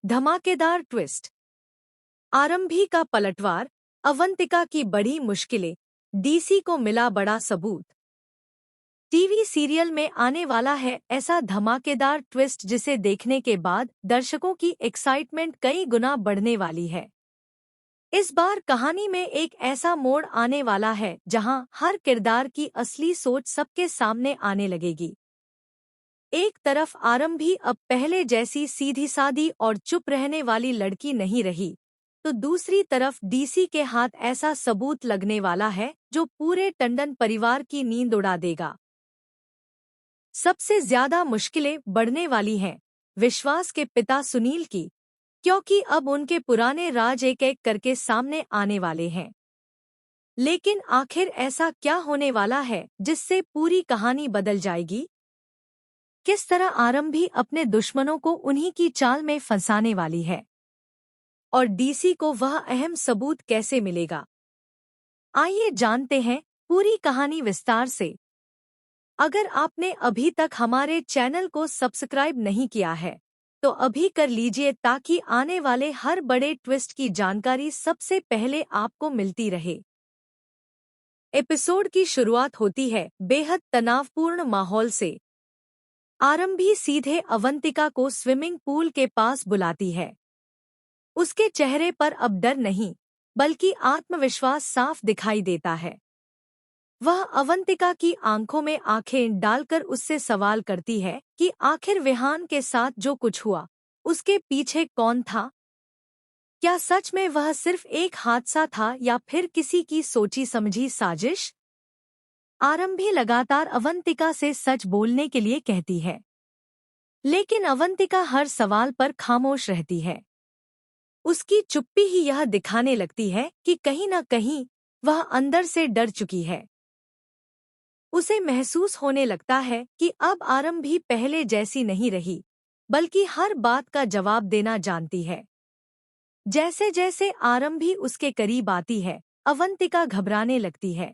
धमाकेदार ट्विस्ट। आरंभी का पलटवार, अवंतिका की बड़ी मुश्किलें, डीसी को मिला बड़ा सबूत। टीवी सीरियल में आने वाला है ऐसा धमाकेदार ट्विस्ट जिसे देखने के बाद दर्शकों की एक्साइटमेंट कई गुना बढ़ने वाली है। इस बार कहानी में एक ऐसा मोड़ आने वाला है जहां हर किरदार की असली सोच सबके सामने आने लगेगी। एक तरफ आरंभी अब पहले जैसी सीधी सादी और चुप रहने वाली लड़की नहीं रही, तो दूसरी तरफ डीसी के हाथ ऐसा सबूत लगने वाला है जो पूरे टंडन परिवार की नींद उड़ा देगा। सबसे ज्यादा मुश्किलें बढ़ने वाली हैं विश्वास के पिता सुनील की, क्योंकि अब उनके पुराने राज एक एक करके सामने आने वाले हैं। लेकिन आखिर ऐसा क्या होने वाला है जिससे पूरी कहानी बदल जाएगी? किस तरह आरंभी अपने दुश्मनों को उन्हीं की चाल में फंसाने वाली है, और डीसी को वह अहम सबूत कैसे मिलेगा? आइए जानते हैं पूरी कहानी विस्तार से। अगर आपने अभी तक हमारे चैनल को सब्सक्राइब नहीं किया है, तो अभी कर लीजिए ताकि आने वाले हर बड़े ट्विस्ट की जानकारी सबसे पहले आपको मिलती रहे। एपिसोड की शुरुआत होती है बेहद तनावपूर्ण माहौल से। आरंभी सीधे अवंतिका को स्विमिंग पूल के पास बुलाती है। उसके चेहरे पर अब डर नहीं, बल्कि आत्मविश्वास साफ दिखाई देता है। वह अवंतिका की आंखों में आंखें डालकर उससे सवाल करती है कि आखिर विहान के साथ जो कुछ हुआ, उसके पीछे कौन था? क्या सच में वह सिर्फ एक हादसा था या फिर किसी की सोची समझी साजिश? आरंभी लगातार अवंतिका से सच बोलने के लिए कहती है, लेकिन अवंतिका हर सवाल पर खामोश रहती है। उसकी चुप्पी ही यह दिखाने लगती है कि कहीं न कहीं वह अंदर से डर चुकी है। उसे महसूस होने लगता है कि अब आरंभी पहले जैसी नहीं रही, बल्कि हर बात का जवाब देना जानती है। जैसे जैसे आरंभी उसके करीब आती है, अवंतिका घबराने लगती है।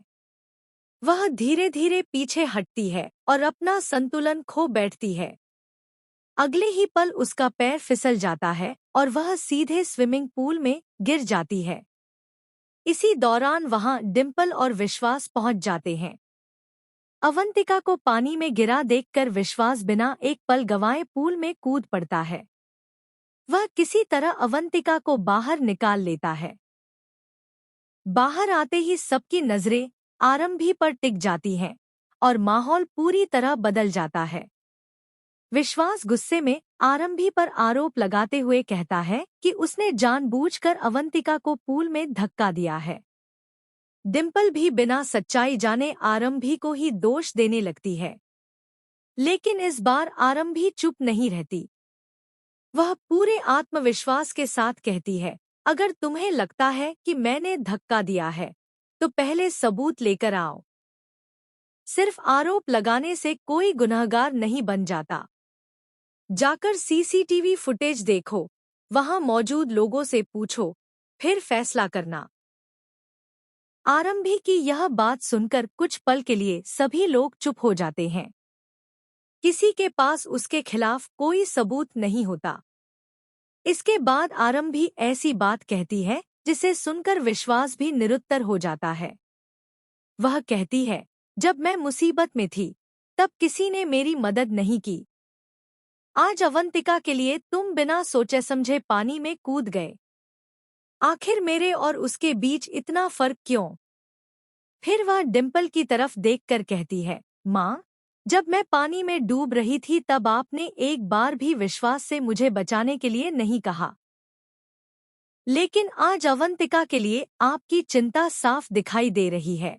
वह धीरे धीरे पीछे हटती है और अपना संतुलन खो बैठती है। अगले ही पल उसका पैर फिसल जाता है और वह सीधे स्विमिंग पूल में गिर जाती है। इसी दौरान वहां डिम्पल और विश्वास पहुंच जाते हैं। अवंतिका को पानी में गिरा देखकर विश्वास बिना एक पल गंवाए पूल में कूद पड़ता है। वह किसी तरह अवंतिका को बाहर निकाल लेता है। बाहर आते ही सबकी नजरें आरंभी पर टिक जाती हैं और माहौल पूरी तरह बदल जाता है। विश्वास गुस्से में आरंभी पर आरोप लगाते हुए कहता है कि उसने जानबूझकर अवंतिका को पूल में धक्का दिया है। डिम्पल भी बिना सच्चाई जाने आरंभी को ही दोष देने लगती है। लेकिन इस बार आरंभी चुप नहीं रहती। वह पूरे आत्मविश्वास के साथ कहती है, अगर तुम्हें लगता है कि मैंने धक्का दिया है, तो पहले सबूत लेकर आओ। सिर्फ आरोप लगाने से कोई गुनहगार नहीं बन जाता। जाकर सीसीटीवी फुटेज देखो, वहां मौजूद लोगों से पूछो, फिर फैसला करना। आरंभी की यह बात सुनकर कुछ पल के लिए सभी लोग चुप हो जाते हैं। किसी के पास उसके खिलाफ कोई सबूत नहीं होता। इसके बाद आरंभी ऐसी बात कहती है जिसे सुनकर विश्वास भी निरुत्तर हो जाता है। वह कहती है, जब मैं मुसीबत में थी, तब किसी ने मेरी मदद नहीं की। आज अवंतिका के लिए तुम बिना सोचे समझे पानी में कूद गए। आखिर मेरे और उसके बीच इतना फर्क क्यों? फिर वह डिम्पल की तरफ देखकर कहती है, माँ, जब मैं पानी में डूब रही थी तब आपने एक बार भी विश्वास से मुझे बचाने के लिए नहीं कहा। लेकिन आज अवंतिका के लिए आपकी चिंता साफ दिखाई दे रही है।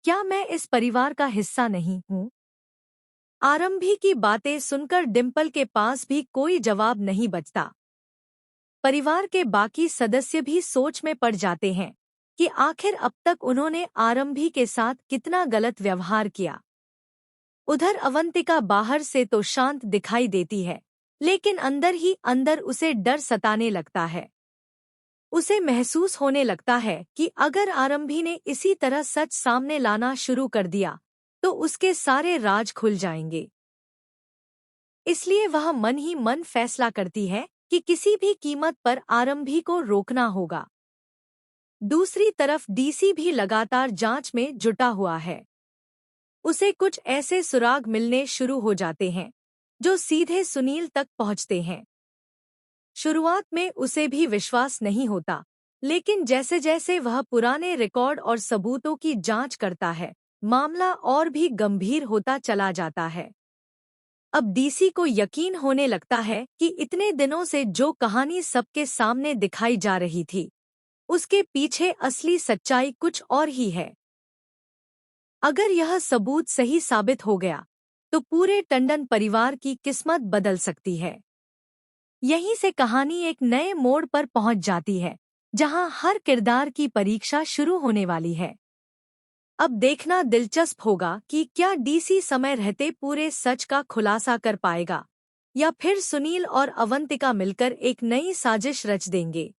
क्या मैं इस परिवार का हिस्सा नहीं हूँ? आरंभी की बातें सुनकर डिम्पल के पास भी कोई जवाब नहीं बचता। परिवार के बाकी सदस्य भी सोच में पड़ जाते हैं कि आखिर अब तक उन्होंने आरंभी के साथ कितना गलत व्यवहार किया। उधर अवंतिका बाहर से तो शांत दिखाई देती है, लेकिन अंदर ही अंदर उसे डर सताने लगता है। उसे महसूस होने लगता है कि अगर आरंभी ने इसी तरह सच सामने लाना शुरू कर दिया, तो उसके सारे राज खुल जाएंगे। इसलिए वह मन ही मन फैसला करती है कि किसी भी कीमत पर आरंभी को रोकना होगा। दूसरी तरफ डीसी भी लगातार जांच में जुटा हुआ है। उसे कुछ ऐसे सुराग मिलने शुरू हो जाते हैं जो सीधे सुनील तक पहुंचते हैं। शुरुआत में उसे भी विश्वास नहीं होता, लेकिन जैसे जैसे वह पुराने रिकॉर्ड और सबूतों की जांच करता है, मामला और भी गंभीर होता चला जाता है। अब डीसी को यकीन होने लगता है कि इतने दिनों से जो कहानी सबके सामने दिखाई जा रही थी, उसके पीछे असली सच्चाई कुछ और ही है। अगर यह सबूत सही साबित हो गया, तो पूरे टंडन परिवार की किस्मत बदल सकती है। यहीं से कहानी एक नए मोड़ पर पहुंच जाती है, जहां हर किरदार की परीक्षा शुरू होने वाली है। अब देखना दिलचस्प होगा कि क्या डीसी समय रहते पूरे सच का खुलासा कर पाएगा, या फिर सुनील और अवंतिका मिलकर एक नई साजिश रच देंगे।